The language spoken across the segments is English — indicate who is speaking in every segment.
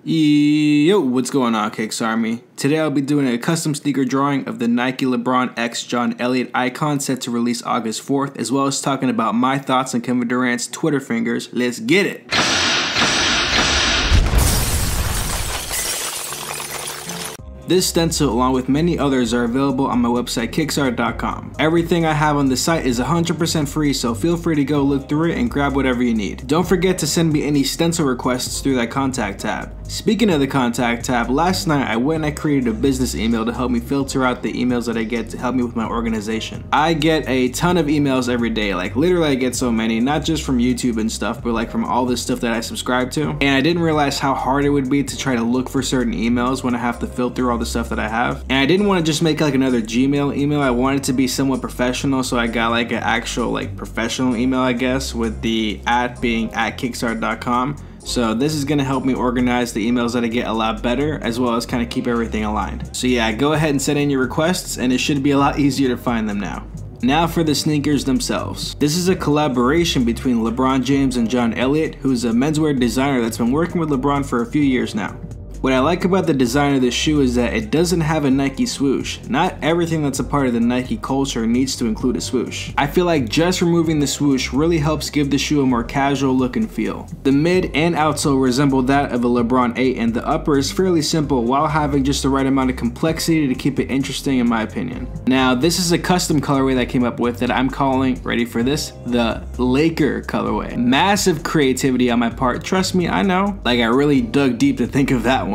Speaker 1: Yo, what's going on, Kicks Army? Today I'll be doing a custom sneaker drawing of the Nike Lebron X John Elliott icon set to release August 4th, as well as talking about my thoughts on Kevin Durant's Twitter fingers. Let's get it! This stencil, along with many others, are available on my website KicksArt.com. Everything I have on the site is 100% free, so feel free to go look through it and grab whatever you need. Don't forget to send me any stencil requests through that contact tab. Speaking of the contact tab, last night I went and I created a business email to help me filter out the emails that I get to help me with my organization. I get a ton of emails every day, like literally I get so many, not just from YouTube and stuff, but like from all this stuff that I subscribe to. And I didn't realize how hard it would be to try to look for certain emails when I have to filter all the stuff that I have. And I didn't want to just make like another Gmail email. I wanted it to be somewhat professional, so I got like an actual like professional email, I guess, with the @ being @kicksart.com. So this is gonna help me organize the emails that I get a lot better, as well as kind of keep everything aligned. So yeah, go ahead and send in your requests and it should be a lot easier to find them now. Now for the sneakers themselves. This is a collaboration between LeBron James and John Elliott, who's a menswear designer that's been working with LeBron for a few years now. What I like about the design of this shoe is that it doesn't have a Nike swoosh. Not everything that's a part of the Nike culture needs to include a swoosh. I feel like just removing the swoosh really helps give the shoe a more casual look and feel. The mid and outsole resemble that of a LeBron 8, and the upper is fairly simple while having just the right amount of complexity to keep it interesting in my opinion. Now this is a custom colorway that I came up with that I'm calling, ready for this, the Laker colorway. Massive creativity on my part, trust me, I know. Like I really dug deep to think of that one.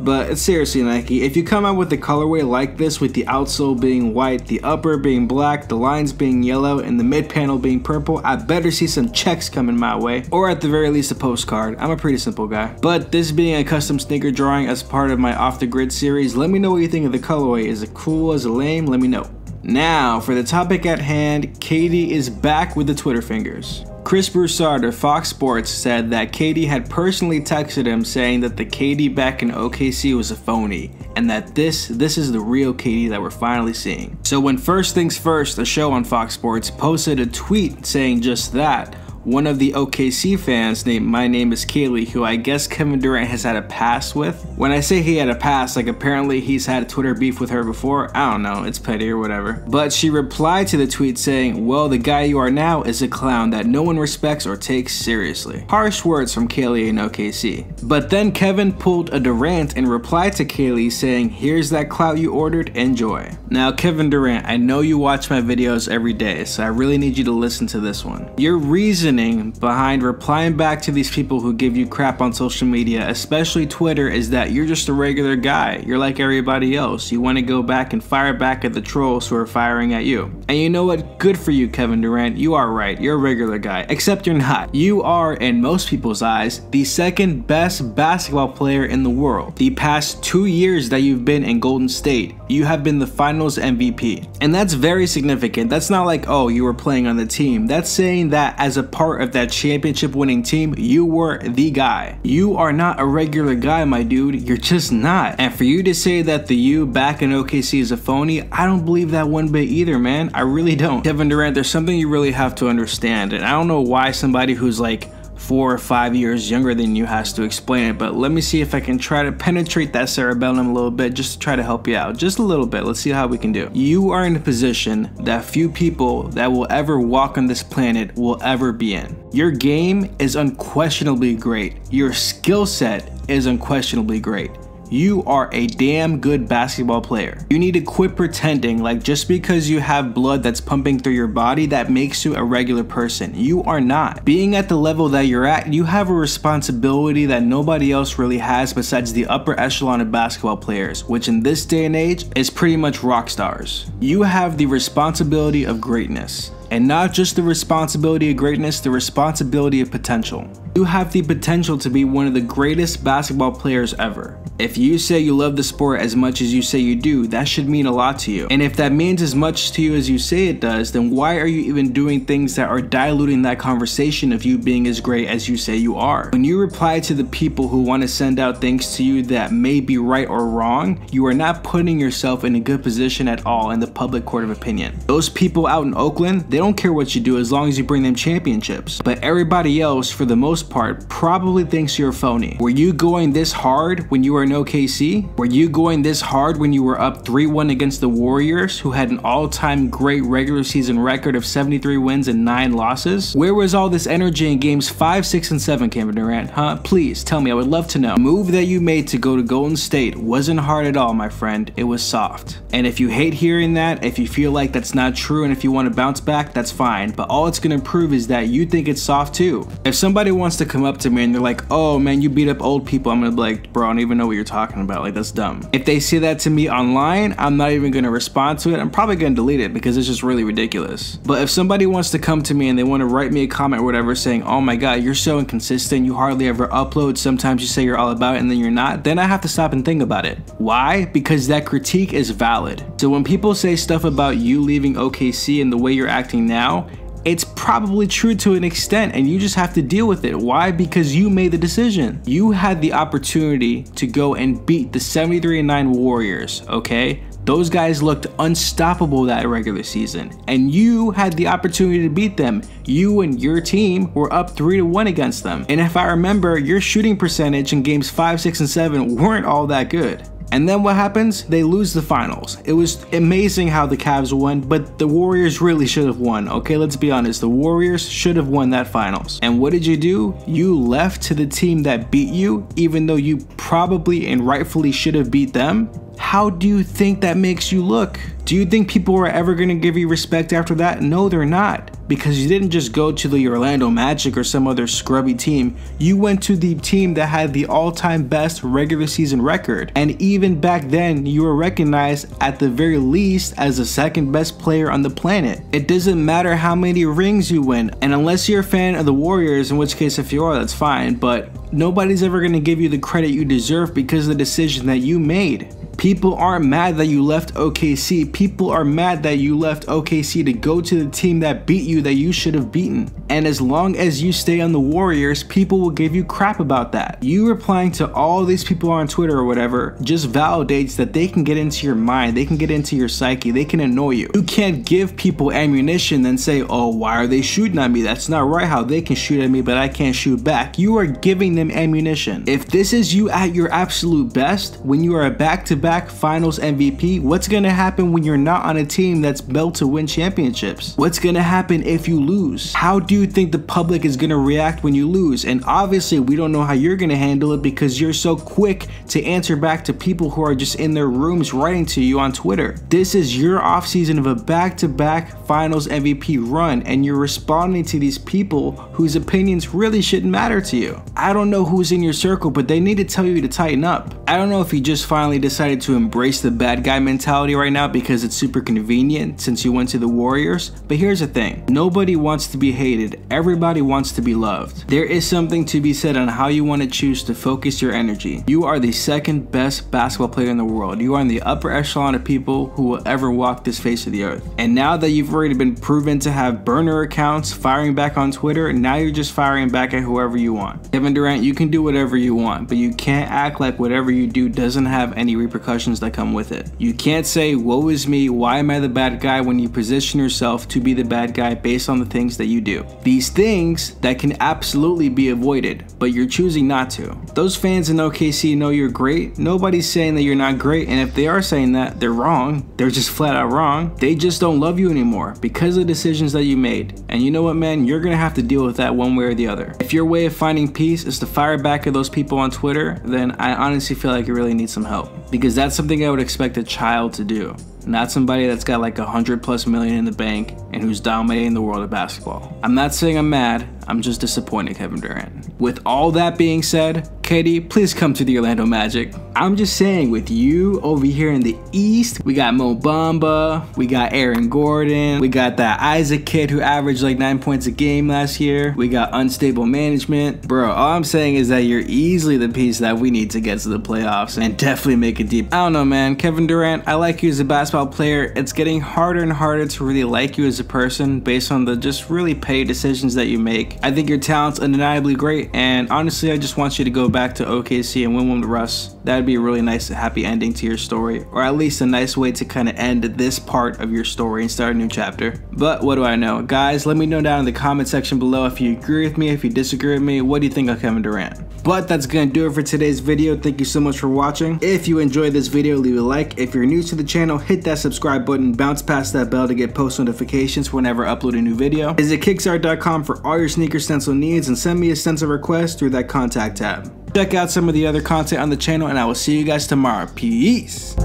Speaker 1: But seriously, Nike, if you come out with a colorway like this with the outsole being white, the upper being black, the lines being yellow, and the mid panel being purple, I better see some checks coming my way, or at the very least a postcard. I'm a pretty simple guy. But this being a custom sneaker drawing as part of my Off the Grid series, let me know what you think of the colorway. Is it cool? Is it lame? Let me know. Now, for the topic at hand, KD is back with the Twitter fingers. Chris Broussard of Fox Sports said that KD had personally texted him saying that the KD back in OKC was a phony, and that this is the real KD that we're finally seeing. So when First Things First, a show on Fox Sports, posted a tweet saying just that, one of the OKC fans named My Name is Kaylee, who I guess Kevin Durant has had a past with. When I say he had a past, like apparently he's had a Twitter beef with her before. I don't know, it's petty or whatever. But she replied to the tweet saying, well, the guy you are now is a clown that no one respects or takes seriously. Harsh words from Kaylee in OKC. But then Kevin pulled a Durant and replied to Kaylee saying, here's that clout you ordered, enjoy. Now Kevin Durant, I know you watch my videos every day, so I really need you to listen to this one. Your reason behind replying back to these people who give you crap on social media, especially Twitter, is that you're just a regular guy. You're like everybody else. You want to go back and fire back at the trolls who are firing at you. And you know what? Good for you, Kevin Durant. You are right. You're a regular guy. Except you're not. You are, in most people's eyes, the second best basketball player in the world. The past 2 years that you've been in Golden State, you have been the finals MVP. And that's very significant. That's not like, oh, you were playing on the team. That's saying that as a part of that championship winning team, you were the guy. You are not a regular guy, my dude. You're just not. And for you to say that the you back in OKC is a phony, I don't believe that one bit either, man. I really don't. Kevin Durant, there's something you really have to understand, and I don't know why somebody who's like 4 or 5 years younger than you has to explain it, but let me see if I can try to penetrate that cerebellum a little bit just to try to help you out. Just a little bit. Let's see how we can do. You are in a position that few people that will ever walk on this planet will ever be in. Your game is unquestionably great. Your skill set is unquestionably great. You are a damn good basketball player. You need to quit pretending like just because you have blood that's pumping through your body that makes you a regular person. You are not. Being at the level that you're at, you have a responsibility that nobody else really has besides the upper echelon of basketball players, which in this day and age is pretty much rock stars. You have the responsibility of greatness. And not just the responsibility of greatness, the responsibility of potential. You have the potential to be one of the greatest basketball players ever. If you say you love the sport as much as you say you do, that should mean a lot to you. And if that means as much to you as you say it does, then why are you even doing things that are diluting that conversation of you being as great as you say you are? When you reply to the people who want to send out things to you that may be right or wrong, you are not putting yourself in a good position at all in the public court of opinion. Those people out in Oakland, they don't care what you do as long as you bring them championships. But everybody else, for the most most part, probably thinks you're phony. Were you going this hard when you were in OKC? Were you going this hard when you were up 3-1 against the Warriors, who had an all-time great regular season record of 73 wins and 9 losses? Where was all this energy in games 5, 6, and 7, Kevin Durant? Huh? Please tell me, I would love to know. The move that you made to go to Golden State wasn't hard at all, my friend. It was soft. And if you hate hearing that, if you feel like that's not true, and if you want to bounce back, that's fine. But all it's gonna prove is that you think it's soft too. If somebody wants to come up to me and they're like, oh man, you beat up old people, I'm gonna be like, bro, I don't even know what you're talking about. Like, that's dumb. If they say that to me online, I'm not even gonna respond to it. I'm probably gonna delete it because it's just really ridiculous. But if somebody wants to come to me and they want to write me a comment or whatever saying, oh my god, you're so inconsistent, you hardly ever upload, sometimes you say you're all about it and then you're not, then I have to stop and think about it. Why? Because that critique is valid. So when people say stuff about you leaving OKC and the way you're acting now, it's probably true to an extent, and you just have to deal with it. Why? Because you made the decision. You had the opportunity to go and beat the 73-9 Warriors, okay? Those guys looked unstoppable that regular season, and you had the opportunity to beat them. You and your team were up 3-1 against them. And if I remember, your shooting percentage in games 5, 6, and 7 weren't all that good. And then what happens? They lose the finals. It was amazing how the Cavs won, but the Warriors really should have won. Okay, let's be honest. The Warriors should have won that finals. And what did you do? You left to the team that beat you, even though you probably and rightfully should have beat them. How do you think that makes you look? Do you think people are ever going to give you respect after that? No, they're not. Because you didn't just go to the Orlando Magic or some other scrubby team. You went to the team that had the all-time best regular season record. And even back then, you were recognized at the very least as the second best player on the planet. It doesn't matter how many rings you win. And unless you're a fan of the Warriors, in which case if you are, that's fine. But nobody's ever going to give you the credit you deserve because of the decision that you made. People aren't mad that you left OKC. People are mad that you left OKC to go to the team that beat you, that you should have beaten. And as long as you stay on the Warriors, people will give you crap about that. You replying to all these people on Twitter or whatever just validates that they can get into your mind, they can get into your psyche, they can annoy you. You can't give people ammunition and say, oh, why are they shooting at me? That's not right how they can shoot at me, but I can't shoot back. You are giving them ammunition. If this is you at your absolute best, when you are a back-to-back finals MVP, what's gonna happen when you're not on a team that's built to win championships? What's gonna happen if you lose? How do you think the public is gonna react when you lose? And obviously we don't know how you're gonna handle it because you're so quick to answer back to people who are just in their rooms writing to you on Twitter. This is your offseason of a back-to-back finals MVP run, and you're responding to these people whose opinions really shouldn't matter to you. I don't know who's in your circle, but they need to tell you to tighten up. I don't know if you just finally decided to embrace the bad guy mentality right now because it's super convenient since you went to the Warriors, but here's the thing. Nobody wants to be hated. Everybody wants to be loved. There is something to be said on how you want to choose to focus your energy. You are the second best basketball player in the world. You are in the upper echelon of people who will ever walk this face of the earth. And now that you've already been proven to have burner accounts, firing back on Twitter, now you're just firing back at whoever you want. Kevin Durant, you can do whatever you want, but you can't act like whatever you do doesn't have any repercussions that come with it. You can't say, woe is me, why am I the bad guy, when you position yourself to be the bad guy based on the things that you do. These things that can absolutely be avoided, but you're choosing not to. Those fans in OKC know you're great. Nobody's saying that you're not great, and if they are saying that, they're wrong. They're just flat out wrong. They just don't love you anymore because of the decisions that you made. And you know what, man? You're gonna have to deal with that one way or the other. If your way of finding peace is to fire back at those people on Twitter, then I honestly feel like you really need some help, because that's something I would expect a child to do, not somebody that's got like 100+ million in the bank and who's dominating the world of basketball. I'm not saying I'm mad, I'm just disappointed, Kevin Durant. With all that being said, KD, please come to the Orlando Magic. I'm just saying, with you over here in the East, we got Mo Bamba, we got Aaron Gordon, we got that Isaac kid who averaged like 9 points a game last year, we got unstable management. Bro, all I'm saying is that you're easily the piece that we need to get to the playoffs and definitely make it deep. I don't know, man. Kevin Durant, I like you as a basketball player. It's getting harder and harder to really like you as a person based on the just really petty decisions that you make. I think your talent's undeniably great, and honestly I just want you to go back to OKC and win one with Russ. That'd be a really nice happy ending to your story, or at least a nice way to kind of end this part of your story and start a new chapter. But what do I know? Guys, let me know down in the comment section below if you agree with me, if you disagree with me, what do you think of Kevin Durant? But that's gonna do it for today's video. Thank you so much for watching. If you enjoyed this video, leave a like. If you're new to the channel, hit that subscribe button, bounce past that bell to get post notifications whenever I upload a new video. Visit KicksArt.com for all your sneaker stencil needs and send me a stencil request through that contact tab. Check out some of the other content on the channel and I will see you guys tomorrow. Peace!